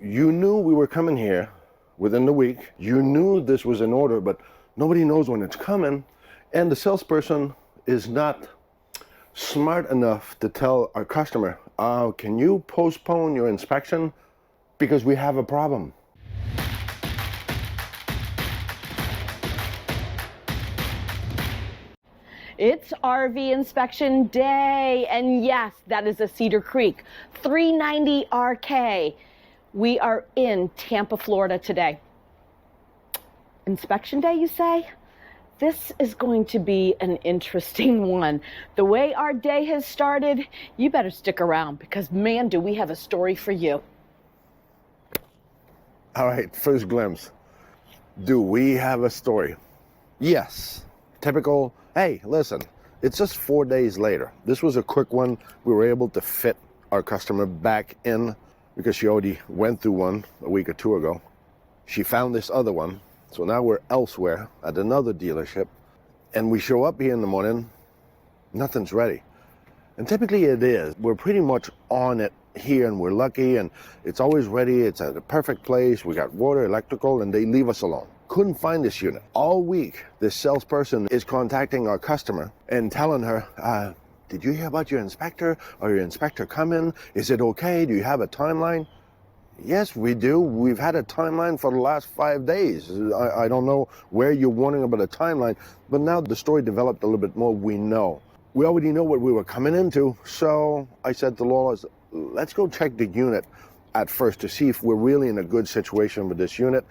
you knew we were coming here within the week. You knew this was in order, but nobody knows when it's coming. And the salesperson is not smart enough to tell our customer, can you postpone your inspection because we have a problem. It's RV inspection day, and yes, that is a Cedar Creek 390 RK. We are in Tampa, Florida today. Inspection day, you say? This is going to be an interesting one. The way our day has started, you better stick around because man, do we have a story for you. All right, first glimpse. Do we have a story? Yes. Typical, hey, listen, it's just 4 days later. This was a quick one. We were able to fit our customer back in because she already went through one a week or two ago. She found this other one. So now we're elsewhere at another dealership, and we show up here in the morning, nothing's ready. And typically it is. We're pretty much on it here, and we're lucky, and it's always ready. It's at a perfect place. We got water, electrical, and they leave us alone. Couldn't find this unit. All week, this salesperson is contacting our customer and telling her, did you hear about your inspector? Are your inspector coming? Is it okay? Do you have a timeline? Yes, we do. We've had a timeline for the last 5 days. I don't know where you're wondering about a timeline, but now the story developed a little bit more. We know. We already know what we were coming into, so I said to Laura, let's go check the unit at first to see if we're really in a good situation with this unit.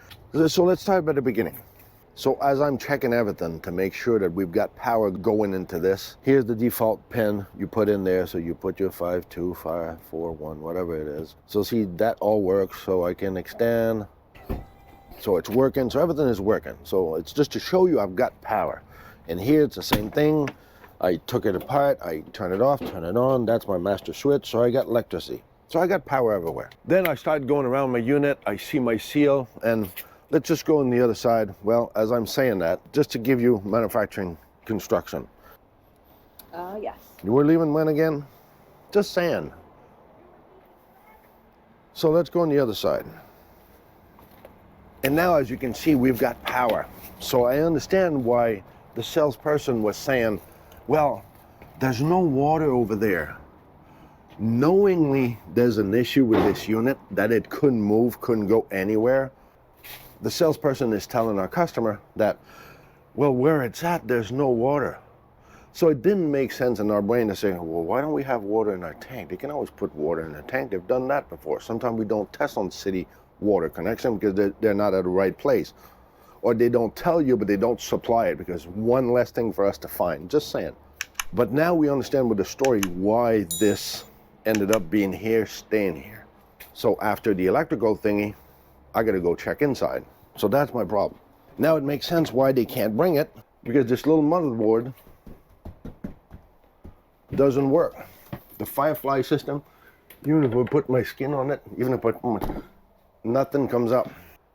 So let's start by the beginning. So as I'm checking everything to make sure that we've got power going into this, here's the default pin you put in there. So you put your 52541, whatever it is. So see, that all works. So I can extend. So it's working. So everything is working. So it's just to show you I've got power. And here it's the same thing. I took it apart. I turn it off, turn it on. That's my master switch. So I got electricity. So I got power everywhere. Then I started going around my unit. I see my seal, and let's just go on the other side. Well, as I'm saying that, just to give you manufacturing construction. Yes. You were leaving when again? Just saying. So let's go on the other side. And now, as you can see, we've got power. So I understand why the salesperson was saying, well, there's no water over there. Knowingly there's an issue with this unit, that it couldn't move, couldn't go anywhere. The salesperson is telling our customer that, well, where it's at, there's no water. So it didn't make sense in our brain to say, well, why don't we have water in our tank? They can always put water in their tank. They've done that before. Sometimes we don't test on city water connection because they're not at the right place. Or they don't tell you, but they don't supply it because one less thing for us to find. Just saying. But now we understand with the story why this ended up being here, staying here. So after the electrical thingy, I gotta go check inside. So that's my problem. Now it makes sense why they can't bring it, because this little motherboard doesn't work. The Firefly system, even if I put my skin on it, even if I put nothing comes up.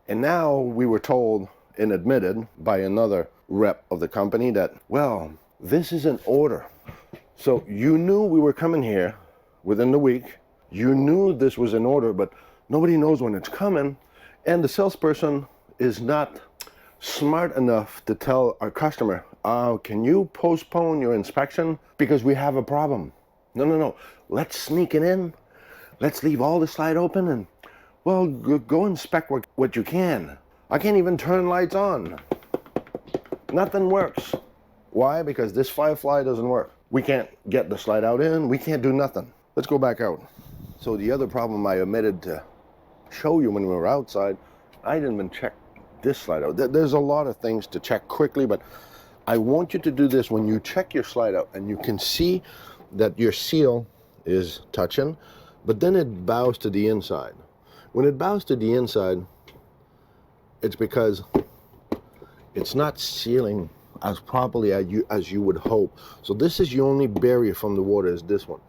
And now we were told and admitted by another rep of the company that, well, this is an order. So you knew we were coming here within the week. You knew this was an order, but nobody knows when it's coming. And the salesperson is not smart enough to tell our customer, can you postpone your inspection because we have a problem? No. Let's sneak it in. Let's leave all the slide open and, well, go inspect what you can. I can't even turn lights on. Nothing works. Why? Because this Firefly doesn't work. We can't get the slide out in. We can't do nothing. Let's go back out. So the other problem I omitted to show you when we were outside, I didn't even check this slide out. There's a lot of things to check quickly, but I want you to do this when you check your slide out and you can see that your seal is touching, but then it bows to the inside. When it bows to the inside, it's because it's not sealing as properly as you would hope. So this is your only barrier from the water, is this one.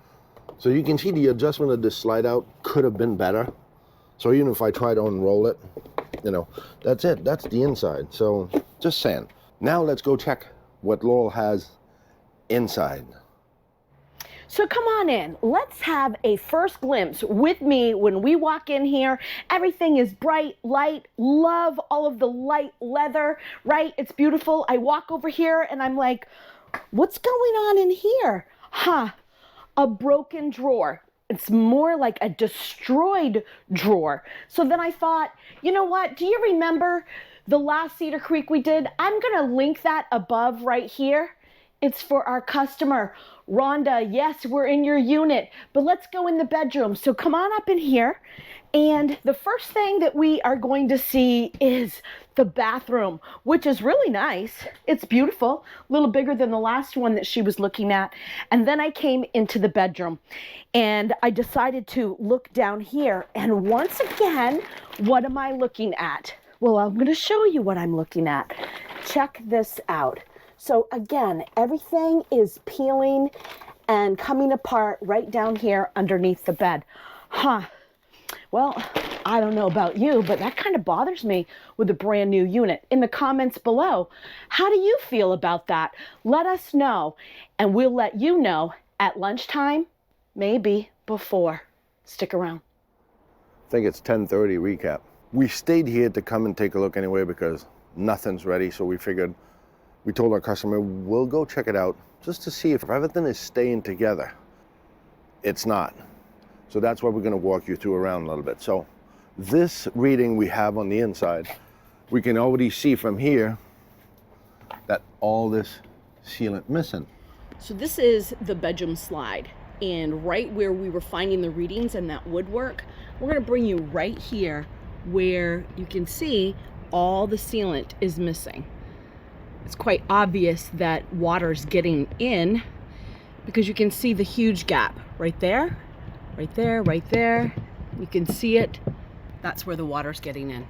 So you can see the adjustment of this slide out could have been better. So even if I try to unroll it, you know, that's it. That's the inside. So just saying. Now let's go check what Laurel has inside. So come on in, let's have a first glimpse with me when we walk in here. Everything is bright, light, love all of the light leather, right? It's beautiful. I walk over here and I'm like, what's going on in here? A broken drawer. It's more like a destroyed drawer. So then I thought, you know what? Do you remember the last Cedar Creek we did? I'm gonna link that above right here. It's for our customer, Rhonda. Yes, we're in your unit, but let's go in the bedroom. So come on up in here. And the first thing that we are going to see is the bathroom, which is really nice. It's beautiful, a little bigger than the last one that she was looking at. And then I came into the bedroom and I decided to look down here. And once again, what am I looking at? Well, I'm going to show you what I'm looking at. Check this out. So again, everything is peeling and coming apart right down here underneath the bed. Well, I don't know about you, but that kind of bothers me with a brand new unit. In the comments below, how do you feel about that? Let us know, and we'll let you know at lunchtime, maybe before. Stick around. I think it's 10:30 recap. We stayed here to come and take a look anyway because nothing's ready, so we figured, we told our customer, we'll go check it out just to see if everything is staying together. It's not. So that's what we're going to walk you through around a little bit. So this reading we have on the inside, we can already see from here that all this sealant missing. So this is the bedroom slide, and right where we were finding the readings and that woodwork, we're going to bring you right here where you can see all the sealant is missing. It's quite obvious that water's getting in because you can see the huge gap right there. Right there, right there. You can see it. That's where the water's getting in.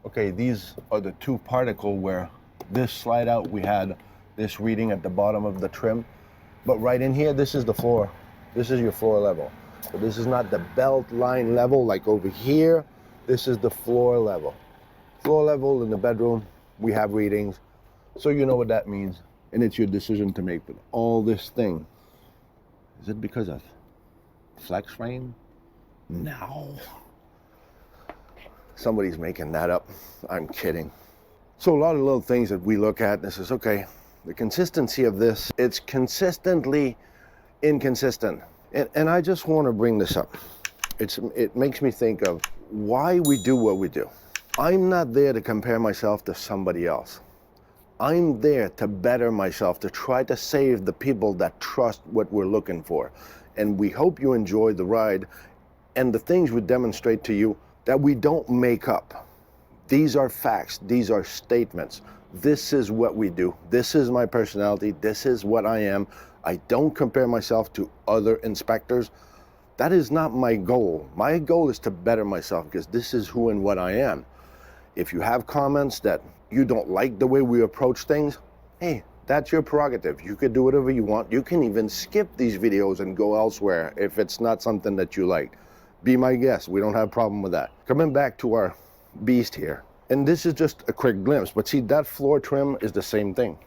Okay, these are the two particle where this slide out, we had this reading at the bottom of the trim. But right in here, this is the floor. This is your floor level. So this is not the belt line level like over here. This is the floor level. Floor level in the bedroom, we have readings. So you know what that means. And it's your decision to make. But all this thing, is it because of flex frame? No. Somebody's making that up. I'm kidding. So a lot of little things that we look at, this is okay. The consistency of this, it's consistently inconsistent. And I just want to bring this up. It makes me think of why we do what we do. I'm not there to compare myself to somebody else. I'm there to better myself, to try to save the people that trust what we're looking for. And we hope you enjoy the ride and the things we demonstrate to you that we don't make up. These are facts. These are statements. This is what we do. This is my personality. This is what I am. I don't compare myself to other inspectors. That is not my goal. My goal is to better myself because this is who and what I am. If you have comments that you don't like the way we approach things, hey, that's your prerogative. You could do whatever you want. You can even skip these videos and go elsewhere if it's not something that you like. Be my guest. We don't have a problem with that. Coming back to our beast here. And this is just a quick glimpse, but see, that floor trim is the same thing.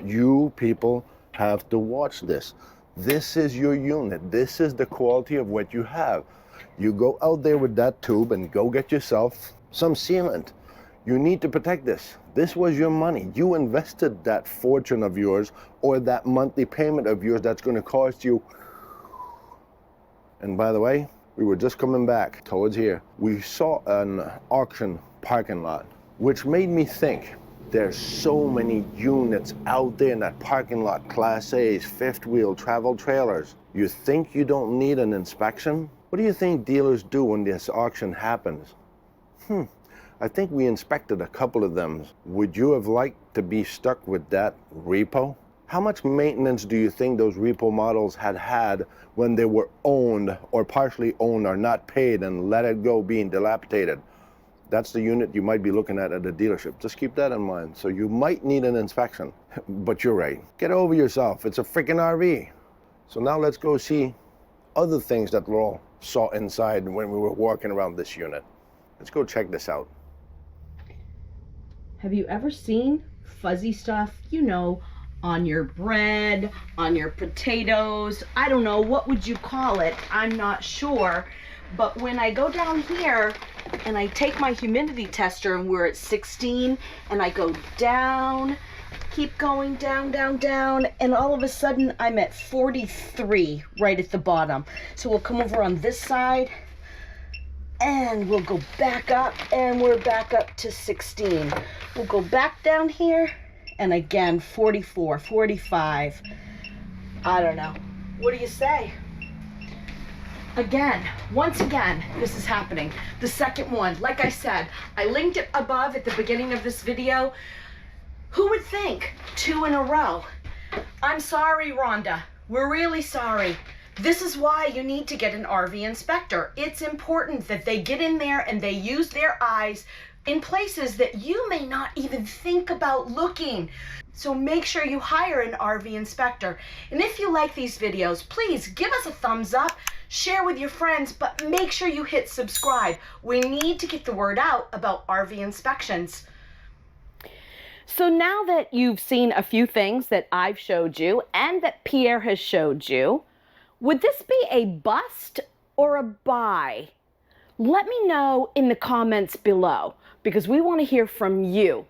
You people have to watch this. This is your unit. This is the quality of what you have. You go out there with that tube and go get yourself some sealant. You need to protect this. This was your money. You invested that fortune of yours or that monthly payment of yours that's going to cost you. And by the way, we were just coming back towards here. We saw an auction parking lot, which made me think there's so many units out there in that parking lot, Class A's, fifth wheel, travel trailers. You think you don't need an inspection? What do you think dealers do when this auction happens? I think we inspected a couple of them. Would you have liked to be stuck with that repo? How much maintenance do you think those repo models had when they were owned or partially owned or not paid and let it go being dilapidated? That's the unit you might be looking at a dealership. Just keep that in mind. So you might need an inspection, but you're right. Get over yourself. It's a freaking RV. So now let's go see other things that we all saw inside when we were walking around this unit. Let's go check this out. Have you ever seen fuzzy stuff, you know, on your bread, on your potatoes. I don't know, what would you call it? I'm not sure. But when I go down here and I take my humidity tester and we're at 16 and I go down, keep going down, down, down, and all of a sudden I'm at 43 right at the bottom. So we'll come over on this side and we'll go back up and we're back up to 16. We'll go back down here and again 44, 45. I don't know. What do you say? Again, once again, this is happening. The second one, like I said, I linked it above at the beginning of this video. Who would think 2 in a row? I'm sorry, Rhonda. We're really sorry. This is why you need to get an RV inspector. It's important that they get in there and they use their eyes in places that you may not even think about looking. So make sure you hire an RV inspector. And if you like these videos, please give us a thumbs up, share with your friends, but make sure you hit subscribe. We need to get the word out about RV inspections. So now that you've seen a few things that I've showed you and that Pierre has showed you, would this be a bust or a buy? Let me know in the comments below because we want to hear from you.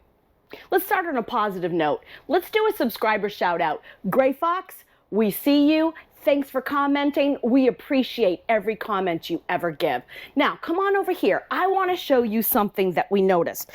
Let's start on a positive note. Let's do a subscriber shout out. Gray Fox, we see you. Thanks for commenting. We appreciate every comment you ever give. Now, come on over here. I want to show you something that we noticed.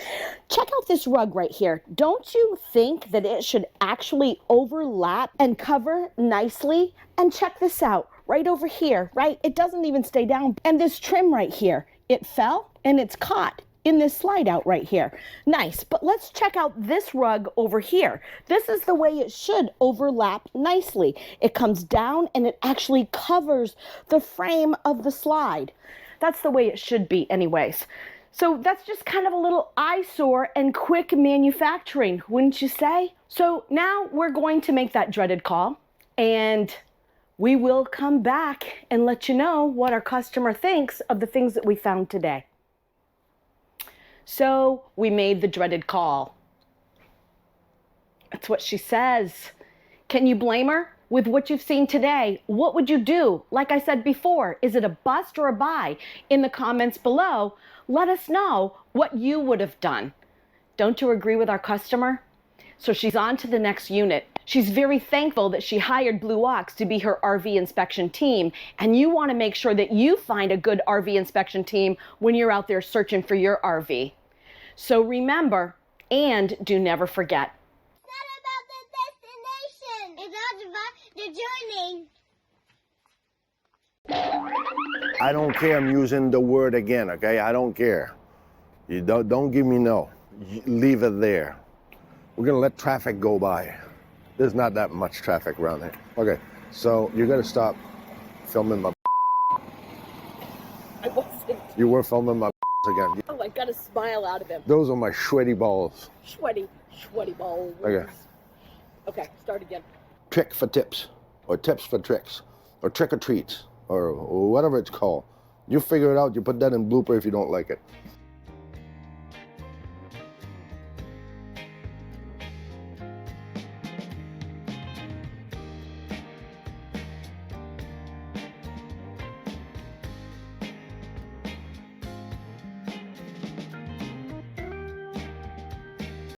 Check out this rug right here. Don't you think that it should actually overlap and cover nicely? And check this out, right over here, right? It doesn't even stay down. And this trim right here, it fell and it's caught in this slide out right here. Nice, but let's check out this rug over here. This is the way it should overlap nicely. It comes down and it actually covers the frame of the slide. That's the way it should be anyways. So that's just kind of a little eyesore and quick manufacturing, wouldn't you say? So now we're going to make that dreaded call and we will come back and let you know what our customer thinks of the things that we found today. So we made the dreaded call. That's what she says. Can you blame her? With what you've seen today, what would you do? Like I said before, is it a bust or a buy? In the comments below, let us know what you would have done. Don't you agree with our customer? So she's on to the next unit. She's very thankful that she hired Blue Ox to be her RV inspection team, and you want to make sure that you find a good RV inspection team when you're out there searching for your RV. So remember, and do never forget. It's not about the destination. It's not about the journey. I don't care. I'm using the word again, okay? I don't care. You don't give me no. Leave it there. We're gonna let traffic go by. There's not that much traffic around here. Okay, so you gotta stop filming my. I wasn't. You were filming my again. Oh, I got a smile out of him. Those are my sweaty balls. Sweaty balls. Okay. Okay, start again. Trick for tips, or tips for tricks, or trick or treats, or whatever it's called. You figure it out. You put that in blooper if you don't like it.